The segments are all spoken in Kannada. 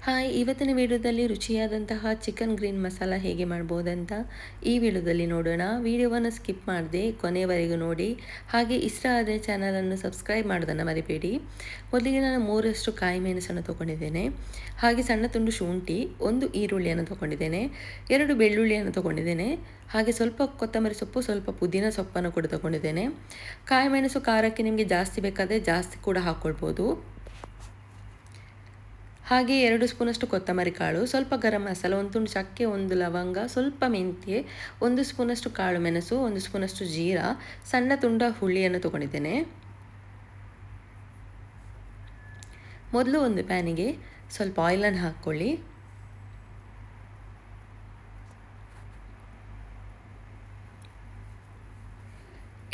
ಹಾಯ್, ಇವತ್ತಿನ ವಿಡಿಯೋದಲ್ಲಿ ರುಚಿಯಾದಂತಹ ಚಿಕನ್ ಗ್ರೀನ್ ಮಸಾಲ ಹೇಗೆ ಮಾಡ್ಬೋದಂತ ಈ ವಿಡಿಯೋದಲ್ಲಿ ನೋಡೋಣ. ವಿಡಿಯೋವನ್ನು ಸ್ಕಿಪ್ ಮಾಡದೆ ಕೊನೆಯವರೆಗೂ ನೋಡಿ. ಹಾಗೆ ಇಷ್ಟ ಆದರೆ ಚಾನಲನ್ನು ಸಬ್ಸ್ಕ್ರೈಬ್ ಮಾಡೋದನ್ನು ಮರಿಬೇಡಿ. ಮೊದಲಿಗೆ ನಾನು 3 ಕಾಯಿ ಮೆಣಸನ್ನು ತೊಗೊಂಡಿದ್ದೇನೆ. ಹಾಗೆ ಸಣ್ಣ ತುಂಡು ಶುಂಠಿ, 1 ಈರುಳ್ಳಿಯನ್ನು ತೊಗೊಂಡಿದ್ದೇನೆ, 2 ಬೆಳ್ಳುಳ್ಳಿಯನ್ನು ತೊಗೊಂಡಿದ್ದೇನೆ. ಹಾಗೆ ಸ್ವಲ್ಪ ಕೊತ್ತಂಬರಿ ಸೊಪ್ಪು, ಸ್ವಲ್ಪ ಪುದೀನ ಸೊಪ್ಪನ್ನು ಕೂಡ ತೊಗೊಂಡಿದ್ದೇನೆ. ಕಾಯಿ ಮೆಣಸು ಖಾರಕ್ಕೆ ನಿಮಗೆ ಜಾಸ್ತಿ ಬೇಕಾದರೆ ಜಾಸ್ತಿ ಕೂಡ ಹಾಕ್ಕೊಳ್ಬೋದು. ಹಾಗೆ 2 ಸ್ಪೂನಷ್ಟು ಕೊತ್ತಂಬರಿ ಕಾಳು, ಸ್ವಲ್ಪ ಗರಂ ಮಸಾಲ, 1 ತುಂಡು ಚಕ್ಕೆ, 1 ಲವಂಗ, ಸ್ವಲ್ಪ ಮೆಂತ್ಯೆ, 1 ಸ್ಪೂನಷ್ಟು ಕಾಳು ಮೆಣಸು, 1 ಸ್ಪೂನಷ್ಟು ಜೀರಾ, ಸಣ್ಣ ತುಂಡ ಹುಳಿಯನ್ನು ತೊಗೊಂಡಿದ್ದೇನೆ. ಮೊದಲು ಒಂದು ಪ್ಯಾನಿಗೆ ಸ್ವಲ್ಪ ಆಯಿಲನ್ನು ಹಾಕ್ಕೊಳ್ಳಿ.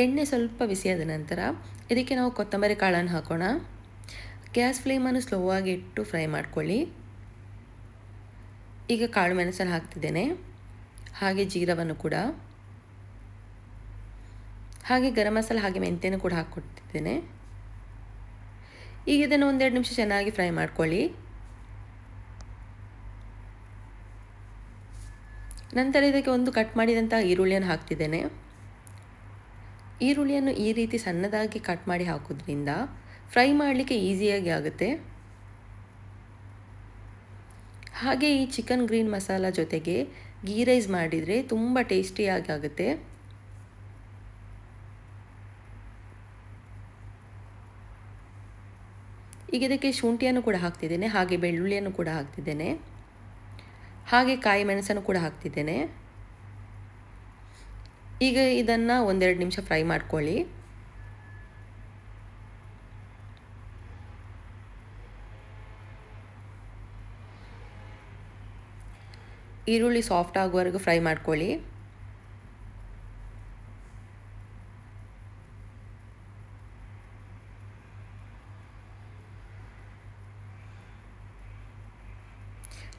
ಎಣ್ಣೆ ಸ್ವಲ್ಪ ಬಿಸಿಯಾದ ನಂತರ ಇದಕ್ಕೆ ನಾವು ಕೊತ್ತಂಬರಿ ಕಾಳನ್ನು ಹಾಕೋಣ. ಗ್ಯಾಸ್ ಫ್ಲೇಮನ್ನು ಸ್ಲೋ ಆಗಿ ಇಟ್ಟು ಫ್ರೈ ಮಾಡ್ಕೊಳ್ಳಿ. ಈಗ ಕಾಳು ಮೆಣಸನ್ನು ಹಾಕ್ತಿದ್ದೇನೆ, ಹಾಗೆ ಜೀರವನ್ನು ಕೂಡ, ಹಾಗೆ ಗರಂ ಮಸಾಲ, ಹಾಗೆ ಮೆಂತ್ಯನೂ ಕೂಡ ಹಾಕ್ಕೊಡ್ತಿದ್ದೇನೆ. ಈಗ ಇದನ್ನು 1-2 ನಿಮಿಷ ಚೆನ್ನಾಗಿ ಫ್ರೈ ಮಾಡ್ಕೊಳ್ಳಿ. ನಂತರ ಇದಕ್ಕೆ ಒಂದು ಕಟ್ ಮಾಡಿದಂಥ ಈರುಳ್ಳಿಯನ್ನು ಹಾಕ್ತಿದ್ದೇನೆ. ಈರುಳ್ಳಿಯನ್ನು ಈ ರೀತಿ ಸಣ್ಣದಾಗಿ ಕಟ್ ಮಾಡಿ ಹಾಕೋದ್ರಿಂದ ಫ್ರೈ ಮಾಡಲಿಕ್ಕೆ ಈಸಿಯಾಗಿ ಆಗುತ್ತೆ. ಹಾಗೆ ಈ ಚಿಕನ್ ಗ್ರೀನ್ ಮಸಾಲ ಜೊತೆಗೆ ಗೀ ರೈಸ್ ಮಾಡಿದರೆ ತುಂಬ ಟೇಸ್ಟಿಯಾಗಿ ಆಗುತ್ತೆ. ಈಗ ಇದಕ್ಕೆ ಶುಂಠಿಯನ್ನು ಕೂಡ ಹಾಕ್ತಿದ್ದೇನೆ, ಹಾಗೆ ಬೆಳ್ಳುಳ್ಳಿಯನ್ನು ಕೂಡ ಹಾಕ್ತಿದ್ದೇನೆ, ಹಾಗೆ ಕಾಯಿ ಮೆಣಸನ್ನು ಕೂಡ ಹಾಕ್ತಿದ್ದೇನೆ. ಈಗ ಇದನ್ನು 1-2 ನಿಮಿಷ ಫ್ರೈ ಮಾಡ್ಕೊಳ್ಳಿ. ಈರುಳ್ಳಿ ಸಾಫ್ಟ್ ಆಗುವವರೆಗೂ ಫ್ರೈ ಮಾಡ್ಕೊಳ್ಳಿ.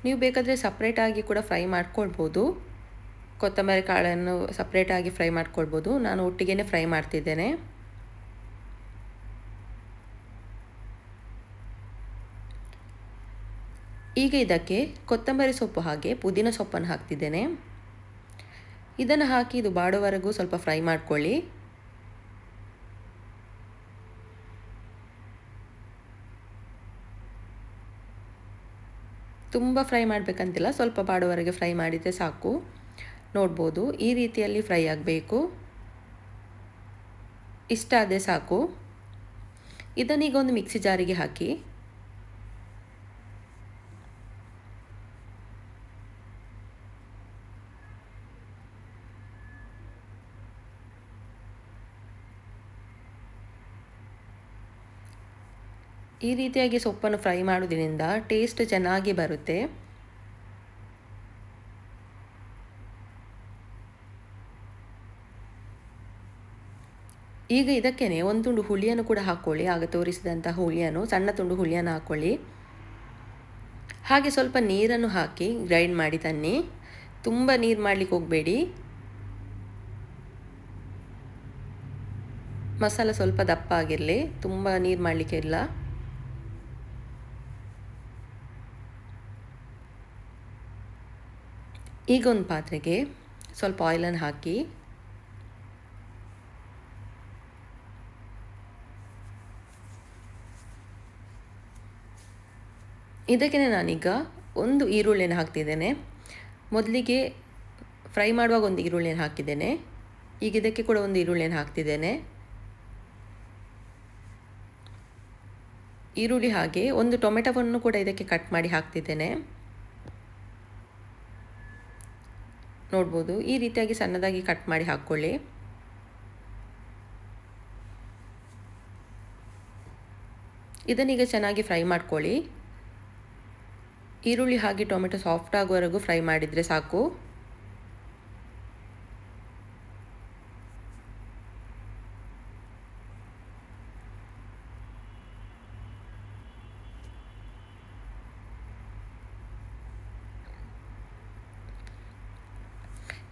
ನೀವು ಬೇಕಾದರೆ ಸಪ್ರೇಟಾಗಿ ಕೂಡ ಫ್ರೈ ಮಾಡ್ಕೊಳ್ಬೋದು. ಕೊತ್ತಂಬರಿ ಕಾಳನ್ನು ಸಪ್ರೇಟಾಗಿ ಫ್ರೈ ಮಾಡ್ಕೊಳ್ಬೋದು. ನಾನು ಒಟ್ಟಿಗೆ ಫ್ರೈ ಮಾಡ್ತಿದ್ದೇನೆ. ಈಗ ಇದಕ್ಕೆ ಕೊತ್ತಂಬರಿ ಸೊಪ್ಪು ಹಾಗೆ ಪುದೀನ ಸೊಪ್ಪನ್ನು ಹಾಕ್ತಿದ್ದೇನೆ. ಇದನ್ನು ಹಾಕಿ ಇದು ಬಾಡೋವರೆಗೂ ಸ್ವಲ್ಪ ಫ್ರೈ ಮಾಡ್ಕೊಳ್ಳಿ. ತುಂಬ ಫ್ರೈ ಮಾಡಬೇಕಂತಿಲ್ಲ, ಸ್ವಲ್ಪ ಬಾಡೋವರೆಗೆ ಫ್ರೈ ಮಾಡಿದರೆ ಸಾಕು. ನೋಡ್ಬೋದು, ಈ ರೀತಿಯಲ್ಲಿ ಫ್ರೈ ಆಗಬೇಕು. ಇಷ್ಟ ಆದರೆ ಸಾಕು. ಇದನ್ನೀಗ ಒಂದು ಮಿಕ್ಸಿ ಜಾರಿಗೆ ಹಾಕಿ. ಈ ರೀತಿಯಾಗಿ ಸೊಪ್ಪನ್ನು ಫ್ರೈ ಮಾಡೋದ್ರಿಂದ ಟೇಸ್ಟ್ ಚೆನ್ನಾಗಿ ಬರುತ್ತೆ. ಈಗ ಇದಕ್ಕೇನೆ 1 ತುಂಡು ಹುಳಿಯನ್ನು ಕೂಡ ಹಾಕ್ಕೊಳ್ಳಿ. ಆಗ ತೋರಿಸಿದಂತಹ ಹುಳಿಯನ್ನು, ಸಣ್ಣ ತುಂಡು ಹುಳಿಯನ್ನು ಹಾಕ್ಕೊಳ್ಳಿ. ಹಾಗೆ ಸ್ವಲ್ಪ ನೀರನ್ನು ಹಾಕಿ ಗ್ರೈಂಡ್ ಮಾಡಿ ತನ್ನಿ. ತುಂಬ ನೀರು ಮಾಡಲಿಕ್ಕೆ ಹೋಗಬೇಡಿ. ಮಸಾಲ ಸ್ವಲ್ಪ ದಪ್ಪ ಆಗಿರಲಿ, ತುಂಬ ನೀರು ಮಾಡಲಿಕ್ಕೆ ಇಲ್ಲ. ಈಗ ಒಂದು ಪಾತ್ರೆಗೆ ಸ್ವಲ್ಪ ಆಯಿಲನ್ನು ಹಾಕಿ ಇದಕ್ಕೆ ನಾನೀಗ 1 ಈರುಳ್ಳಿಯನ್ನು ಹಾಕ್ತಿದ್ದೇನೆ. ಮೊದಲಿಗೆ ಫ್ರೈ ಮಾಡುವಾಗ 1 ಈರುಳ್ಳಿಯನ್ನು ಹಾಕಿದ್ದೇನೆ. ಈಗ ಇದಕ್ಕೆ ಕೂಡ 1 ಈರುಳ್ಳಿಯನ್ನು ಹಾಕ್ತಿದ್ದೇನೆ. ಈರುಳ್ಳಿ ಹಾಗೆ 1 ಟೊಮೆಟೊವನ್ನು ಕೂಡ ಇದಕ್ಕೆ ಕಟ್ ಮಾಡಿ ಹಾಕ್ತಿದ್ದೇನೆ. ನೋಡ್ಬೋದು, ಈ ರೀತಿಯಾಗಿ ಸಣ್ಣದಾಗಿ ಕಟ್ ಮಾಡಿ ಹಾಕ್ಕೊಳ್ಳಿ. ಇದನ್ನೀಗ ಚೆನ್ನಾಗಿ ಫ್ರೈ ಮಾಡ್ಕೊಳ್ಳಿ. ಈರುಳ್ಳಿ ಹಾಗೆ ಟೊಮೆಟೊ ಸಾಫ್ಟ್ ಆಗುವವರೆಗೂ ಫ್ರೈ ಮಾಡಿದರೆ ಸಾಕು.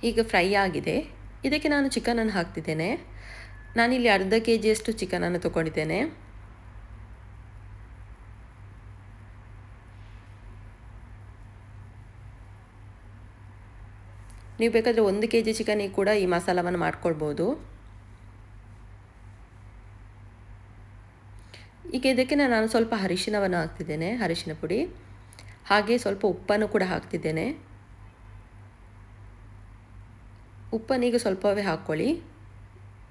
ಈಗ ಫ್ರೈ ಆಗಿದೆ. ಇದಕ್ಕೆ ನಾನು ಚಿಕನನ್ನು ಹಾಕ್ತಿದ್ದೇನೆ. ನಾನಿಲ್ಲಿ ಅರ್ಧ kg ಚಿಕನನ್ನು ತೊಗೊಂಡಿದ್ದೇನೆ. ನೀವು ಬೇಕಾದರೆ 1 kg ಚಿಕನಿಗೆ ಕೂಡ ಈ ಮಸಾಲವನ್ನು ಮಾಡ್ಕೊಳ್ಬೋದು. ಈಗ ಇದಕ್ಕೆ ನಾನು ಸ್ವಲ್ಪ ಅರಿಶಿನವನ್ನು ಹಾಕ್ತಿದ್ದೇನೆ, ಅರಿಶಿನ ಪುಡಿ. ಹಾಗೆ ಸ್ವಲ್ಪ ಉಪ್ಪನ್ನು ಕೂಡ ಹಾಕ್ತಿದ್ದೇನೆ. ಉಪ್ಪನ್ನೀಗ ಸ್ವಲ್ಪವೇ ಹಾಕ್ಕೊಳ್ಳಿ,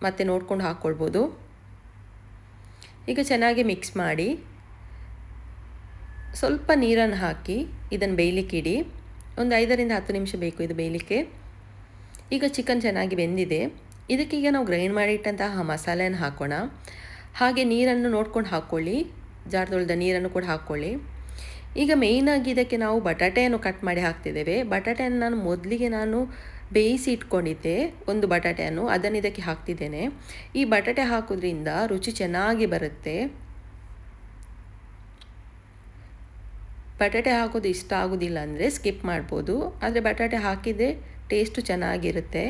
ಮತ್ತು ನೋಡ್ಕೊಂಡು ಹಾಕ್ಕೊಳ್ಬೋದು. ಈಗ ಚೆನ್ನಾಗಿ ಮಿಕ್ಸ್ ಮಾಡಿ ಸ್ವಲ್ಪ ನೀರನ್ನು ಹಾಕಿ ಇದನ್ನು ಬೇಯಲಿಕ್ಕೆ ಇಡಿ. ಒಂದು 5 ರಿಂದ 10 ನಿಮಿಷ ಬೇಕು ಇದು ಬೇಯಲಿಕ್ಕೆ. ಈಗ ಚಿಕನ್ ಚೆನ್ನಾಗಿ ಬೆಂದಿದೆ. ಇದಕ್ಕೀಗ ನಾವು ಗ್ರೈಂಡ್ ಮಾಡಿಟ್ಟಂತಹ ಮಸಾಲೆಯನ್ನು ಹಾಕೋಣ. ಹಾಗೆ ನೀರನ್ನು ನೋಡ್ಕೊಂಡು ಹಾಕ್ಕೊಳ್ಳಿ, ಜಾರ್ ತೊಳೆದ ನೀರನ್ನು ಕೂಡ ಹಾಕ್ಕೊಳ್ಳಿ. ಈಗ ಮೇಯ್ನಾಗಿ ಇದಕ್ಕೆ ನಾವು ಬಟಾಟೆಯನ್ನು ಕಟ್ ಮಾಡಿ ಹಾಕ್ತಿದ್ದೇವೆ. ಬಟಾಟೆಯನ್ನು ನಾನು ಬೇಯಿಸಿ ಇಟ್ಕೊಂಡಿದ್ದೆ, ಒಂದು ಬಟಾಟೆಯನ್ನು, ಅದನ್ನು ಇದಕ್ಕೆ ಹಾಕ್ತಿದ್ದೇನೆ. ಈ ಬಟಾಟೆ ಹಾಕೋದ್ರಿಂದ ರುಚಿ ಚೆನ್ನಾಗಿ ಬರುತ್ತೆ. ಬಟಾಟೆ ಹಾಕೋದು ಇಷ್ಟ ಆಗೋದಿಲ್ಲ ಅಂದರೆ ಸ್ಕಿಪ್ ಮಾಡ್ಬೋದು, ಆದರೆ ಬಟಾಟೆ ಹಾಕಿದರೆ ಟೇಸ್ಟು ಚೆನ್ನಾಗಿರುತ್ತೆ.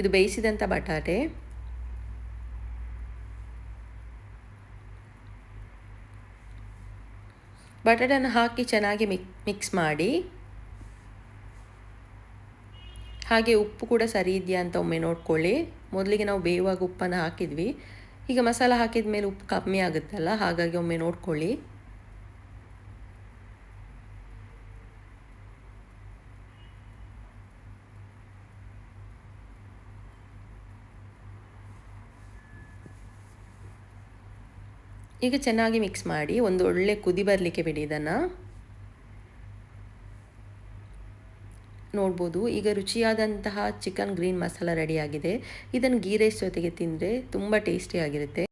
ಇದು ಬೇಯಿಸಿದಂಥ ಬಟಾಟೆ. ಬಟಾಟೆಯನ್ನು ಹಾಕಿ ಚೆನ್ನಾಗಿ ಮಿಕ್ಸ್ ಮಾಡಿ. ಹಾಗೆ ಉಪ್ಪು ಕೂಡ ಸರಿ ಇದೆಯಾ ಅಂತ ಒಮ್ಮೆ ನೋಡ್ಕೊಳ್ಳಿ. ಮೊದಲಿಗೆ ನಾವು ಬೇಯುವಾಗ ಉಪ್ಪನ್ನು ಹಾಕಿದ್ವಿ, ಈಗ ಮಸಾಲ ಹಾಕಿದ ಮೇಲೆ ಉಪ್ಪು ಕಮ್ಮಿ ಆಗುತ್ತಲ್ಲ, ಹಾಗಾಗಿ ಒಮ್ಮೆ ನೋಡ್ಕೊಳ್ಳಿ. ಈಗ ಚೆನ್ನಾಗಿ ಮಿಕ್ಸ್ ಮಾಡಿ ಒಂದು ಒಳ್ಳೆ ಕುದಿ ಬರಲಿಕ್ಕೆ ಬಿಡಿ. ಇದನ್ನು ನೋಡ್ಬೋದು. ಈಗ ರುಚಿಯಾದಂತಹ ಚಿಕನ್ ಗ್ರೀನ್ ಮಸಾಲ ರೆಡಿಯಾಗಿದೆ. ಇದನ್ನು ಗೀ ರೈಸ್ ಜೊತೆಗೆ ತಿಂದರೆ ತುಂಬ ಟೇಸ್ಟಿಯಾಗಿರುತ್ತೆ.